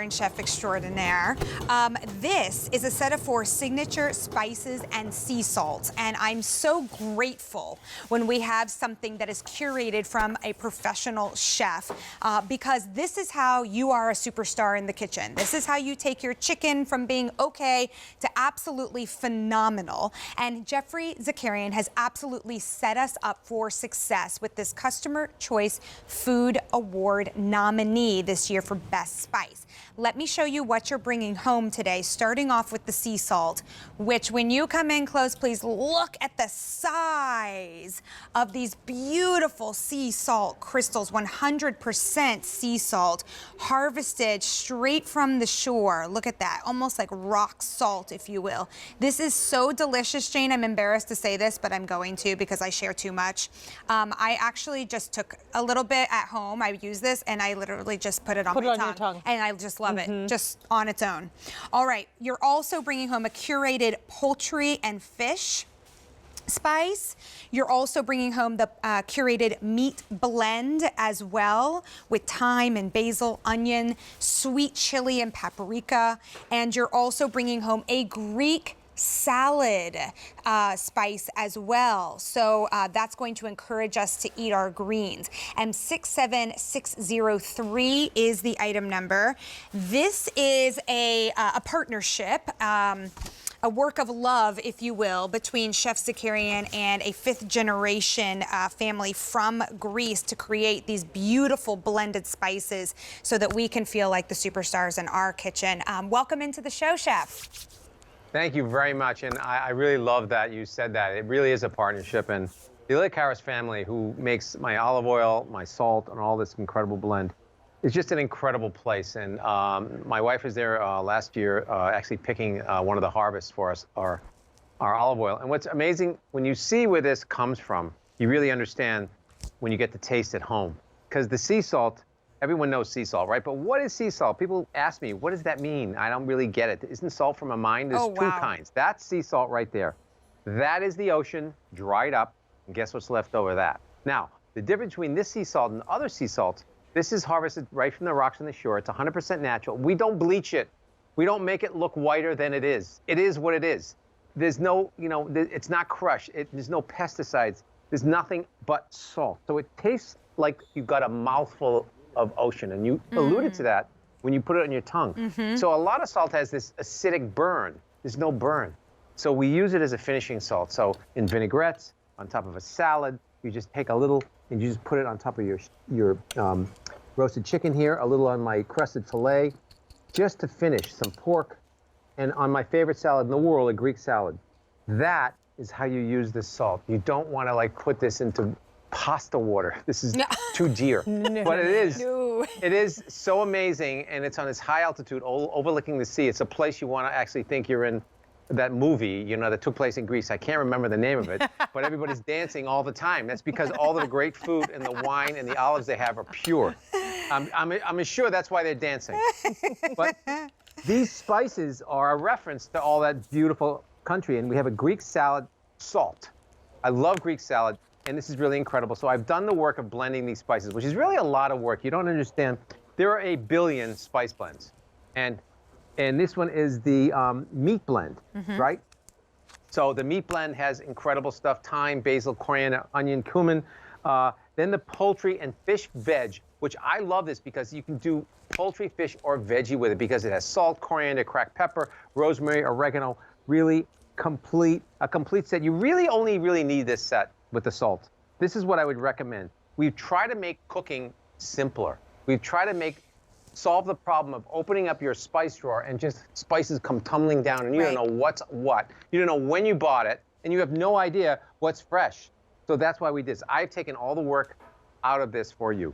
Zakarian, chef extraordinaire. This is a set of 4 signature spices and sea salts, and I'm so grateful when we have something that is curated from a professional chef, because this is how you are a superstar in the kitchen. This is how you take your chicken from being okay to absolutely phenomenal. And Geoffrey Zakarian has absolutely set us up for success with this Customer Choice Food Award nominee this year for Best Spice. Let me show you what you're bringing home today, starting off with the sea salt, which when you come in close, please look at the size of these beautiful sea salt crystals, 100% sea salt, harvested straight from the shore. Look at that, almost like rock salt, if you will. This is so delicious, Jane. I'm embarrassed to say this, but I'm going to because I share too much. I actually just took a little bit at home. I use this and I literally just put it on my tongue. And I just love it, just on its own. All right, you're also bringing home a curated poultry and fish spice. You're also bringing home the curated meat blend as well, with thyme and basil, onion, sweet chili and paprika. And you're also bringing home a Greek salad spice as well. So that's going to encourage us to eat our greens. And 67603 is the item number. This is a partnership, a work of love, if you will, between Chef Zakarian and a 5th generation family from Greece to create these beautiful blended spices so that we can feel like the superstars in our kitchen. Welcome into the show, Chef. Thank you very much, and I really love that you said that. It really is a partnership, and the Ilikaris family, who makes my olive oil, my salt, and all this incredible blend, is just an incredible place. And my wife was there last year, actually picking one of the harvests for us, our olive oil. And what's amazing, when you see where this comes from, you really understand when you get to taste at home. Because the sea salt, everyone knows sea salt, right? But what is sea salt? People ask me, what does that mean? I don't really get it. Isn't salt from a mine? There's 2 kinds. That's sea salt right there. That is the ocean, dried up, and guess what's left over that? Now, the difference between this sea salt and other sea salts, this is harvested right from the rocks on the shore. It's 100% natural. We don't bleach it. We don't make it look whiter than it is. It is what it is. There's no, it's not crushed. There's no pesticides. There's nothing but salt. So it tastes like you've got a mouthful of ocean, and you alluded to that when you put it on your tongue. So a lot of salt has this acidic burn. There's no burn. So we use it as a finishing salt. So in vinaigrettes, on top of a salad, you just take a little and you just put it on top of your roasted chicken here, a little on my crusted filet, just to finish, some pork, and on my favorite salad in the world, a Greek salad. That is how you use this salt. You don't want to put this into pasta water. This is too dear. But it is. It is so amazing, and it's on this high altitude, overlooking the sea. It's a place you want to actually think you're in that movie, that took place in Greece. I can't remember the name of it, but everybody's dancing all the time. That's because all of the great food and the wine and the olives they have are pure. I'm sure that's why they're dancing. But these spices are a reference to all that beautiful country, and we have a Greek salad salt. I love Greek salad. And this is really incredible. So I've done the work of blending these spices, which is really a lot of work. You don't understand. There are 1 billion spice blends. And this one is the meat blend, right? So the meat blend has incredible stuff: thyme, basil, coriander, onion, cumin. Then the poultry and fish veg, which I love this because you can do poultry, fish, or veggie with it because it has salt, coriander, cracked pepper, rosemary, oregano. Really a complete set. You really only need this set with the salt. This is what I would recommend. We've tried to make cooking simpler. We've tried to solve the problem of opening up your spice drawer and just spices come tumbling down and you don't know what's what. You don't know when you bought it and you have no idea what's fresh. So that's why we did this. I've taken all the work out of this for you.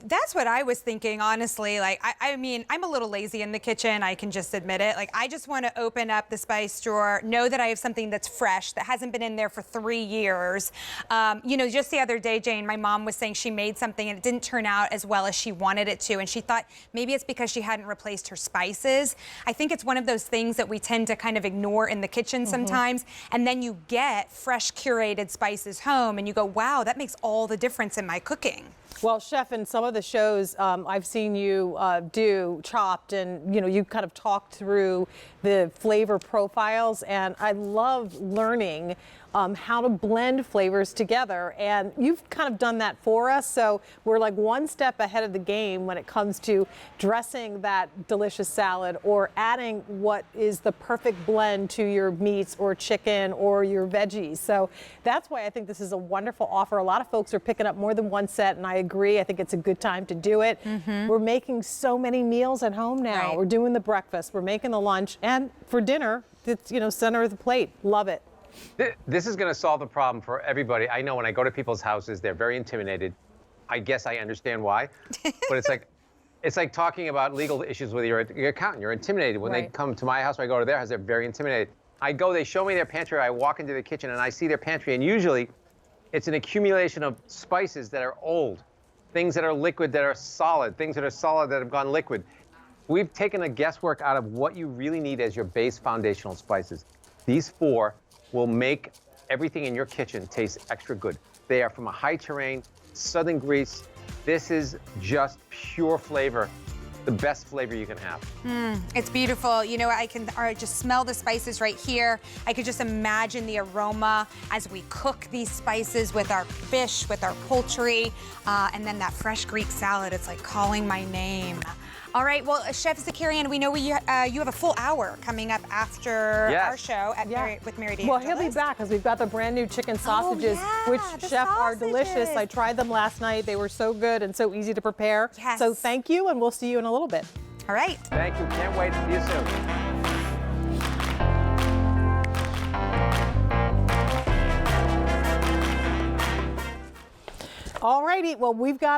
That's what I was thinking, honestly. I mean, I'm a little lazy in the kitchen. I can just admit it. I just want to open up the spice drawer, know that I have something that's fresh, that hasn't been in there for 3 years. Just the other day, Jane, my mom was saying she made something and it didn't turn out as well as she wanted it to. And she thought maybe it's because she hadn't replaced her spices. I think it's one of those things that we tend to kind of ignore in the kitchen sometimes. And then you get fresh curated spices home and you go, wow, that makes all the difference in my cooking. Well, Chef, in some of the shows I've seen you do Chopped, and you kind of talked through the flavor profiles, and I love learning how to blend flavors together, and you've kind of done that for us, so we're like one step ahead of the game when it comes to dressing that delicious salad or adding what is the perfect blend to your meats or chicken or your veggies. So that's why I think this is a wonderful offer. A lot of folks are picking up more than one set, and I agree. I think it's a good time to do it. We're making so many meals at home now. Right. We're doing the breakfast, we're making the lunch, and for dinner, it's center of the plate. Love it. This is going to solve the problem for everybody. I know when I go to people's houses, they're very intimidated. I guess I understand why, but it's like talking about legal issues with your accountant. You're intimidated. When they come to my house or I go to their house, they're very intimidated. I go, they show me their pantry, I walk into the kitchen and I see their pantry, and usually it's an accumulation of spices that are old, things that are liquid that are solid, things that are solid that have gone liquid. We've taken the guesswork out of what you really need as your base foundational spices. These 4 will make everything in your kitchen taste extra good. They are from a high terrain, southern Greece. This is just pure flavor, the best flavor you can have. It's beautiful. I can just smell the spices right here. I could just imagine the aroma as we cook these spices with our fish, with our poultry, and then that fresh Greek salad. It's like calling my name. All right, well, Chef Zakarian, we know you have a full hour coming up after our show at with Mary Well, he'll be back because we've got the brand new chicken sausages, which, Chef, are delicious. I tried them last night. They were so good and so easy to prepare. Yes. So thank you, and we'll see you in a little bit. All right. Thank you. Can't wait. See you soon. All righty, well, we've got